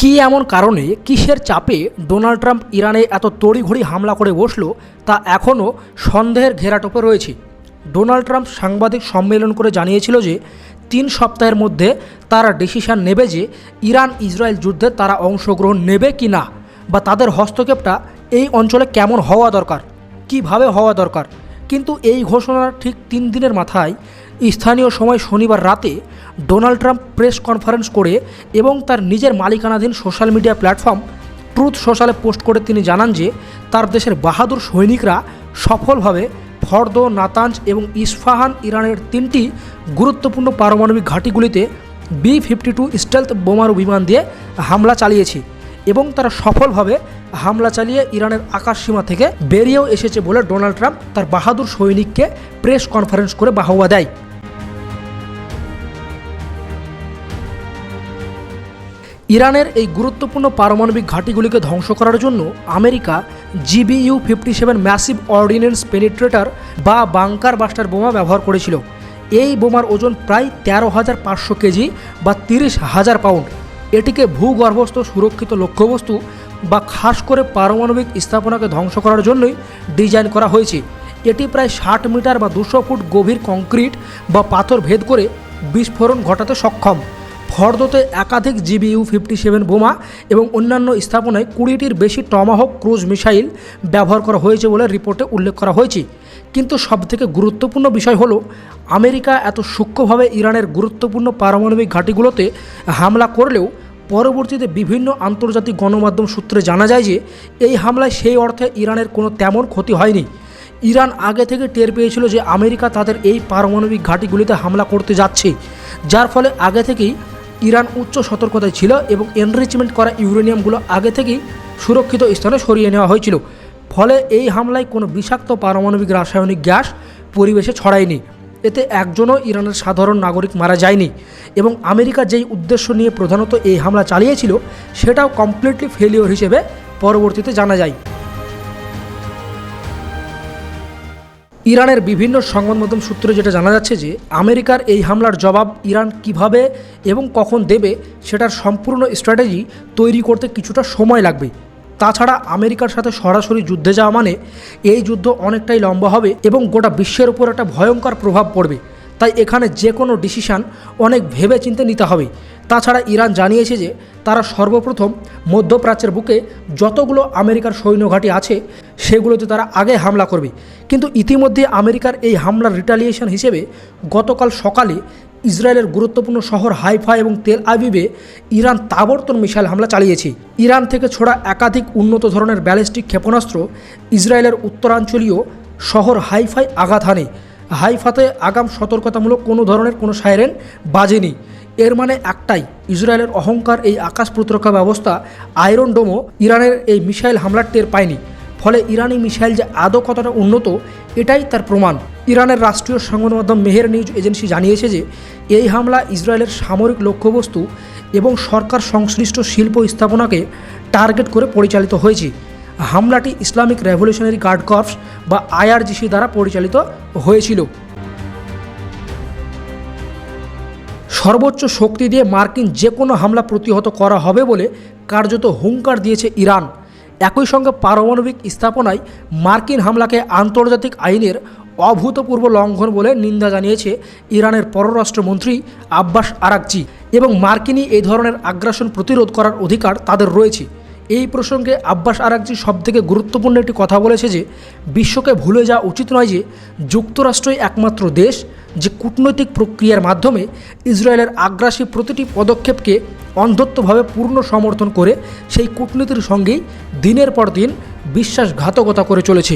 কি এমন কারণে কিসের চাপে ডোনাল্ড ট্রাম্প ইরানে এত তড়িঘড়ি হামলা করে বসলো তা এখনও সন্দেহের ঘেরাটোপে রয়েছে। ডোনাল্ড ট্রাম্প সাংবাদিক সম্মেলন করে জানিয়েছিল যে 3 সপ্তাহের মধ্যে তারা ডিসিশন নেবে যে ইরান ইসরায়েল যুদ্ধে তারা অংশগ্রহণ নেবে কি না, বা তাদের হস্তক্ষেপটা এই অঞ্চলে কেমন হওয়া দরকার, কিভাবে হওয়া দরকার। কিন্তু এই ঘোষণার ঠিক 3 দিনের মাথায় স্থানীয় সময় শনিবার রাতে ডোনাল্ড ট্রাম্প প্রেস কনফারেন্স করে এবং তার নিজের মালিকানাধীন সোশ্যাল মিডিয়া প্ল্যাটফর্ম ট্রুথ সোশ্যালে পোস্ট করে তিনি জানান যে তার দেশের বাহাদুর সৈনিকরা সফলভাবে ফর্দো, নাতাঞ্জ এবং ইস্ফাহান ইরানের 3টি গুরুত্বপূর্ণ পারমাণবিক ঘাঁটিগুলিতে B-52 স্টেলথ বোমারু বিমান দিয়ে হামলা চালিয়েছে এবং তারা সফলভাবে হামলা চালিয়ে ইরানের আকাশসীমা থেকে বেরিয়েও এসেছে বলে ডোনাল্ড ট্রাম্প তার বাহাদুর সৈনিককে প্রেস কনফারেন্স করে বাহবা দেয়। ইরানের এই গুরুত্বপূর্ণ পারমাণবিক ঘাঁটিগুলিকে ধ্বংস করার জন্য America GBU-57 massive ordinance penetrator বা বাংকার বাস্টার বোমা ব্যবহার করেছিল। এই বোমার ওজন প্রায় 13,500 কেজি বা 30,000 পাউন্ড। এটিকে ভূগর্ভস্থ সুরক্ষিত লক্ষ্যবস্তু বা খাস করে পারমাণবিক স্থাপনাকে ধ্বংস করার জন্যই ডিজাইন করা হয়েছে। এটি প্রায় 60 মিটার বা 200 ফুট গভীর কংক্রিট বা পাথর ভেদ করে বিস্ফোরণ ঘটাতে সক্ষম। ফর্দোতে একাধিক GBU-57 বোমা এবং অন্যান্য স্থাপনায় 20টির বেশি টমাহক ক্রুজ মিসাইল ব্যবহার করা হয়েছে বলে রিপোর্টে উল্লেখ করা হয়েছে। কিন্তু সবথেকে গুরুত্বপূর্ণ বিষয় হলো আমেরিকা এত সূক্ষ্মভাবে ইরানের গুরুত্বপূর্ণ পারমাণবিক ঘাঁটিগুলোতে হামলা করলেও পরবর্তীতে বিভিন্ন আন্তর্জাতিক গণমাধ্যম সূত্রে জানা যায় যে এই হামলায় সেই অর্থে ইরানের কোনো তেমন ক্ষতি হয়নি। ইরান আগে থেকে টের পেয়েছিল যে আমেরিকা তাদের এই পারমাণবিক ঘাঁটিগুলিতে হামলা করতে যাচ্ছে, যার ফলে আগে থেকেই ইরান উচ্চ সতর্কতায় ছিল এবং এনরিচমেন্ট করা ইউরেনিয়ামগুলো আগে থেকেই সুরক্ষিত স্থানে সরিয়ে নেওয়া হয়েছিল। ফলে এই হামলায় কোনো বিষাক্ত পারমাণবিক রাসায়নিক গ্যাস পরিবেশে ছড়ায়নি। এতে একজনও ইরানের সাধারণ নাগরিক মারা যায়নি এবং আমেরিকা যেই উদ্দেশ্য নিয়ে প্রধানত এই হামলা চালিয়েছিল সেটাও কমপ্লিটলি ফেলিওর হিসেবে পরবর্তীতে জানা যায়। ইরানের বিভিন্ন সংবাদ মাধ্যম সূত্রে যেটা জানা যাচ্ছে যে আমেরিকার এই হামলার জবাব ইরান কিভাবে এবং কখন দেবে সেটার সম্পূর্ণ স্ট্র্যাটেজি তৈরি করতে কিছুটা সময় লাগবে। তাছাড়া আমেরিকার সাথে সরাসরি যুদ্ধে যাওয়া মানে এই যুদ্ধ অনেকটাই লম্বা হবে এবং গোটা বিশ্বের উপর একটা ভয়ঙ্কর প্রভাব পড়বে। তাই এখানে যে কোনো ডিসিশান অনেক ভেবে চিন্তে নিতে হবে। তাছাড়া ইরান জানিয়েছে যে তারা সর্বপ্রথম মধ্যপ্রাচ্যের বুকে যতগুলো আমেরিকার সৈন্যঘাঁটি আছে সেগুলোতে তারা আগে হামলা করবে। কিন্তু ইতিমধ্যে আমেরিকার এই হামলার রিটালিয়েশন হিসেবে গতকাল সকালে ইসরায়েলের গুরুত্বপূর্ণ শহর হাইফা এবং তেল আবিবে ইরান তাবড়তোড় মিসাইল হামলা চালিয়েছে। ইরান থেকে ছোড়া একাধিক উন্নত ধরনের ব্যালিস্টিক ক্ষেপণাস্ত্র ইসরায়েলের উত্তরাঞ্চলীয় শহর হাইফায় আঘাত হানে। হাইফাতে আগাম সতর্কতামূলক কোনো ধরনের কোনো সাইরেন বাজেনি। এর মানে একটাই, ইসরায়েলের অহংকার এই আকাশ প্রতিরক্ষা ব্যবস্থা আয়রন ডোমও ইরানের এই মিসাইল হামলার টের পায়নি। ফলে ইরানি মিসাইল যে আদৌ কতটা উন্নত এটাই তার প্রমাণ। ইরানের রাষ্ট্রীয় সংবাদ মাধ্যম মেহের নিউজ এজেন্সি জানিয়েছে যে এই হামলা ইসরায়েলের সামরিক লক্ষ্যবস্তু এবং সরকার সংশ্লিষ্ট শিল্প স্থাপনাকে টার্গেট করে পরিচালিত হয়েছে। হামলাটি ইসলামিক রেভলিউশনারি গার্ড কর্পস বা IRGC দ্বারা পরিচালিত হয়েছিল। সর্বোচ্চ শক্তি দিয়ে মার্কিন যে কোনো হামলা প্রতিহত করা হবে বলে কার্যত হুঙ্কার দিয়েছে ইরান। একই সঙ্গে পারমাণবিক স্থাপনায় মার্কিন হামলাকে আন্তর্জাতিক আইনের অভূতপূর্ব লঙ্ঘন বলে নিন্দা জানিয়েছে ইরানের পররাষ্ট্রমন্ত্রী আব্বাস আরাকচি এবং মার্কিনই এই ধরনের আগ্রাসন প্রতিরোধ করার অধিকার তাদের রয়েছে। এই প্রসঙ্গে আব্বাস আরাকচি সবথেকে গুরুত্বপূর্ণ একটি কথা বলেছে যে বিশ্বকে ভুলে যাওয়া উচিত নয় যে যুক্তরাষ্ট্রই একমাত্র দেশ যে কূটনৈতিক প্রক্রিয়ার মাধ্যমে ইসরায়েলের আগ্রাসী প্রতিটি পদক্ষেপকে অন্ধত্বভাবে পূর্ণ সমর্থন করে সেই কূটনীতির সঙ্গেই দিনের পর দিন বিশ্বাসঘাতকতা করে চলেছে।